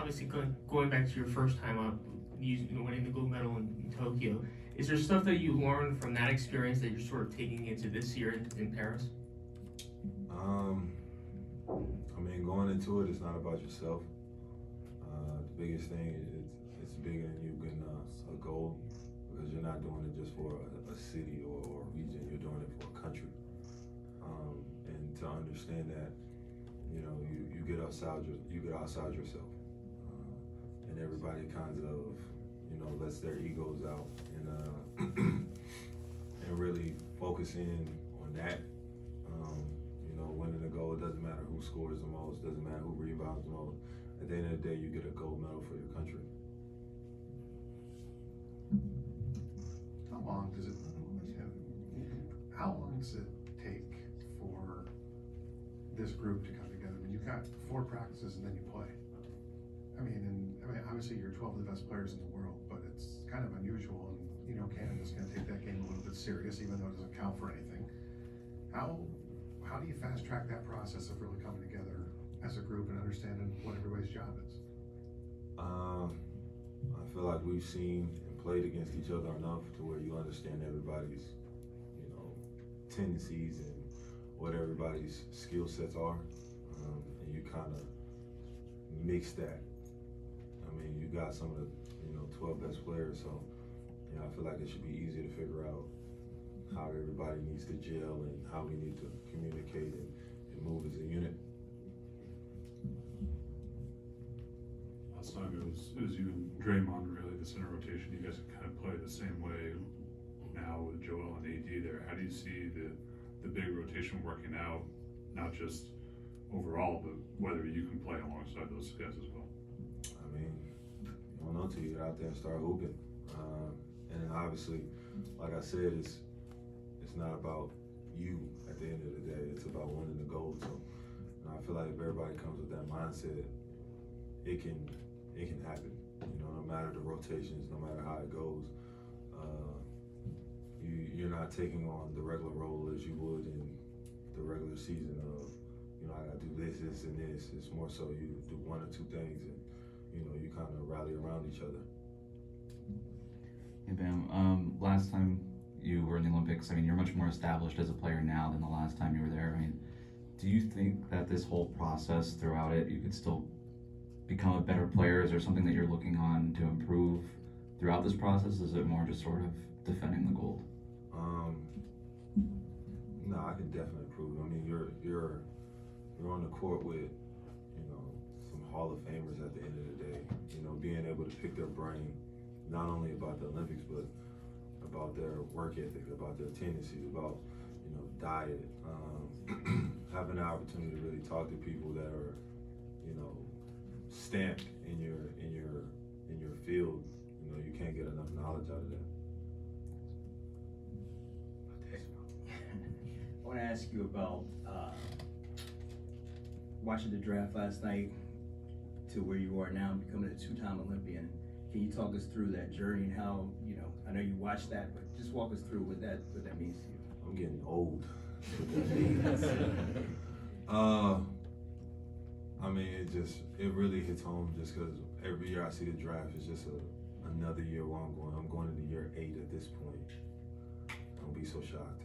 obviously going back to your first time up, winning the gold medal in Tokyo, is there stuff that you learned from that experience that you're sort of taking into this year in Paris? I mean, going into it, it's not about yourself. The biggest thing is it's bigger than you getting a goal, because you're not doing it just for a city or a region. You're doing it for a country. And to understand that, you get outside yourself, and everybody kind of lets their egos out and and really focus in on that. Winning a goal, it doesn't matter who scores the most, doesn't matter who rebounds the most. At the end of the day, you get a gold medal for your country. How long does it take for this group to come together? I mean, you've got 4 practices and then you play. I mean, obviously you're 12 of the best players in the world, but it's kind of unusual, and Canada's going to take that game a little bit serious, even though it doesn't count for anything. How do you fast track that process of really coming together as a group and understanding what everybody's job is? I feel like we've seen and played against each other enough to where you understand everybody's, tendencies and what everybody's skill sets are, and you kind of mix that. I mean, you got some of the 12 best players, so I feel like it should be easy to figure out how everybody needs to gel and how we need to communicate and move as a unit. Last time it was you and Draymond, really, the center rotation. You guys kind of play the same way now with Joel and AD there. How do you see the big rotation working out, not just overall, but whether you can play alongside those guys as well? I mean, you don't know till you get out there and start hooping. And then obviously, like I said, it's not about you at the end of the day. It's about winning the gold. So I feel like if everybody comes with that mindset, it can happen. No matter the rotations, no matter how it goes, you're not taking on the regular role as you would in the regular season of, I gotta do this, and this. It's more so you do 1 or 2 things, and you kind of rally around each other. Hey Bam, last time you were in the Olympics, I mean, you're much more established as a player now than the last time you were there. I mean, do you think that this whole process throughout it, you could still become a better player? Is there something that you're looking on to improve throughout this process? Is it more just sort of defending the gold? No, I can definitely improve. I mean, you're on the court with, some Hall of Famers at the end of the day. Being able to pick their brain, not only about the Olympics, but about their work ethic, about their tendencies, about diet, having the opportunity to really talk to people that are stamped in your field. You can't get enough knowledge out of that. I want to ask you about watching the draft last night to where you are now, becoming a 2-time Olympian. Can you talk us through that journey and how, I know you watched that, but just walk us through what that means to you. I'm getting old. I mean, it really hits home just because every year I see the draft, it's just another year where I'm going into year 8 at this point. Don't be so shocked.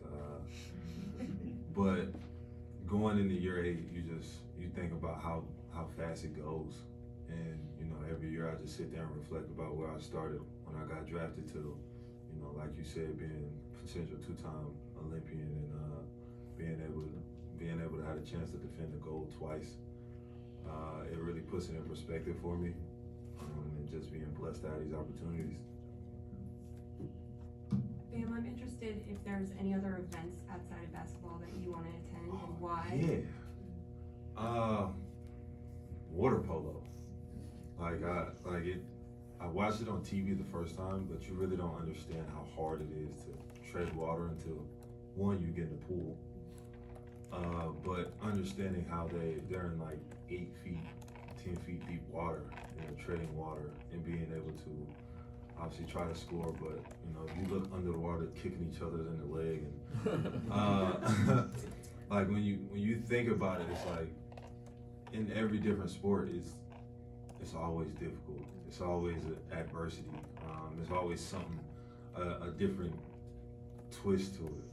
But going into year 8, you think about how fast it goes. And, every year I just sit there and reflect about where I started when I got drafted to, like you said, being potential 2-time Olympian and being able to have a chance to defend the gold twice. It really puts it in perspective for me, and just being blessed to have these opportunities. Bam, I'm interested if there's any other events outside of basketball that you want to attend and why. Yeah. Water polo. I watched it on TV the first time, but you really don't understand how hard it is to tread water until, one, you get in the pool. But understanding how they're in like 8 feet, 10 feet deep water, treading water and being able to obviously try to score, but if you look under the water, kicking each other in the leg, and like when you think about it, it's like in every different sport, it's always difficult. It's always adversity. There's always something, a different twist to it.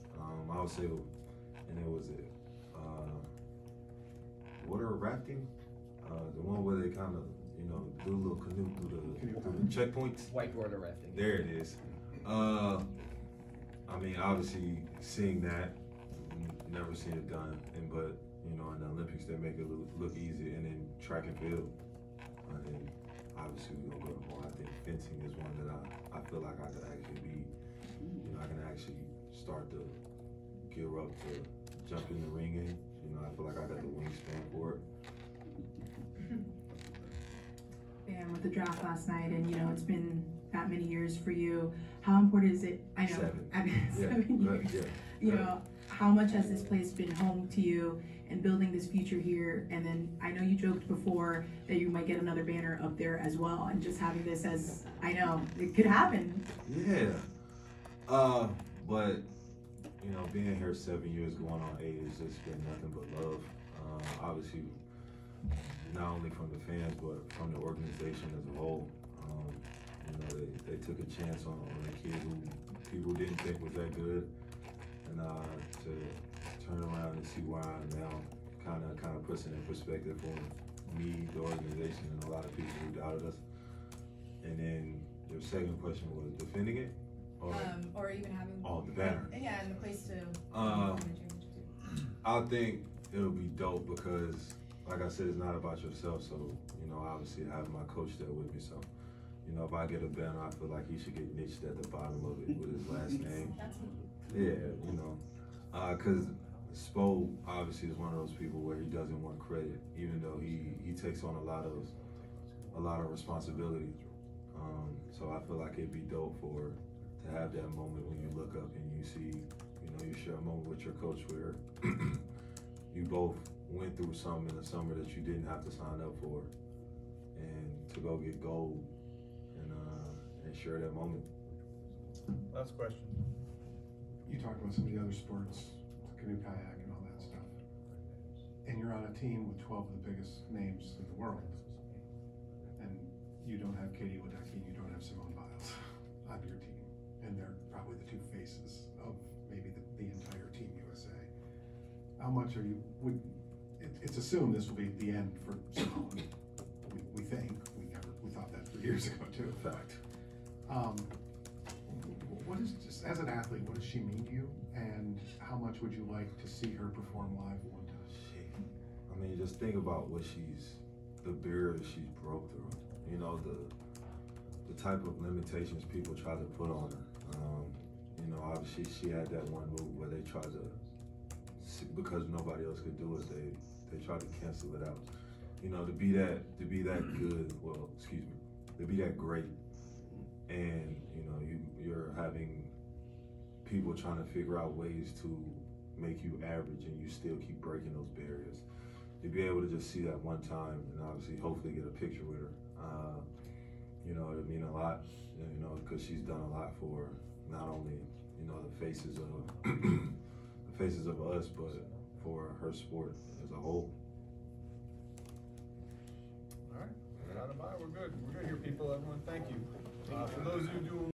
I would say, and it was it, water rafting, the one where they kind of, you know, do a little canoe through the checkpoints. Whitewater rafting. There it is. I mean, obviously, seeing that, never seen it done, but you know, in the Olympics they make it look easy, and then track and field, and then obviously we gonna go to more. I think fencing is one that I feel like I could actually be, you know, I can actually start to gear up to jump in the ring in. You know, I feel like I got the wingspan for it. And with the draft last night, and you know, it's been that many years for you. How important is it? I know, 7 years. Yeah. You know, how much has this place been home to you and building this future here? And then I know you joked before that you might get another banner up there as well, and just having this as, I know, it could happen. Yeah. But you know, being here 7 years, going on 8, has just been nothing but love. Obviously, not only from the fans, but from the organization as a whole. You know, they took a chance on a kid who people didn't think was that good, and to turn around and see where I am now, kind of puts it in perspective for me, the organization, and a lot of people who doubted us. And then your second question was defending it, or even having the banner. Yeah, and the place to. I think it'll be dope because, like I said, it's not about yourself. So, you know, obviously I have my coach there with me. So, you know, if I get a banner, I feel like he should get niched at the bottom of it with his last name. Yeah, you know, because Spo obviously is one of those people where he doesn't want credit, even though he takes on a lot of responsibility. So I feel like it'd be dope to have that moment when you look up and you see, you know, you share a moment with your coach where you both went through something in the summer that you didn't have to sign up for, and to go get gold and share that moment. Last question. You talked about some of the other sports, canoe, kayak, and all that stuff. And you're on a team with 12 of the biggest names in the world. And you don't have Katie Ledecky, you don't have Simone Biles on your team. And they're probably the two faces of maybe the entire Team USA. How much are you, it's assumed this will be the end for Simone. We think, we thought that 3 years ago too. Fact. What is, just as an athlete, what does she mean to you, and how much would you like to see her perform live one time? I mean, just think about the barriers she's broke through. You know, the type of limitations people try to put on her. You know, obviously she had that one move where they tried to, because nobody else could do it, they tried to cancel it out. You know, to be that good, well, excuse me, to be that great, and you know, you're having people trying to figure out ways to make you average, and you still keep breaking those barriers. To be able to just see that one time, and obviously hopefully get a picture with her, you know, it mean a lot, you know, because she's done a lot for not only, you know, the faces of us, but for her sport as a whole. All right, Adebayo, we're good. We're good here, people. Everyone, thank you. For those of you who do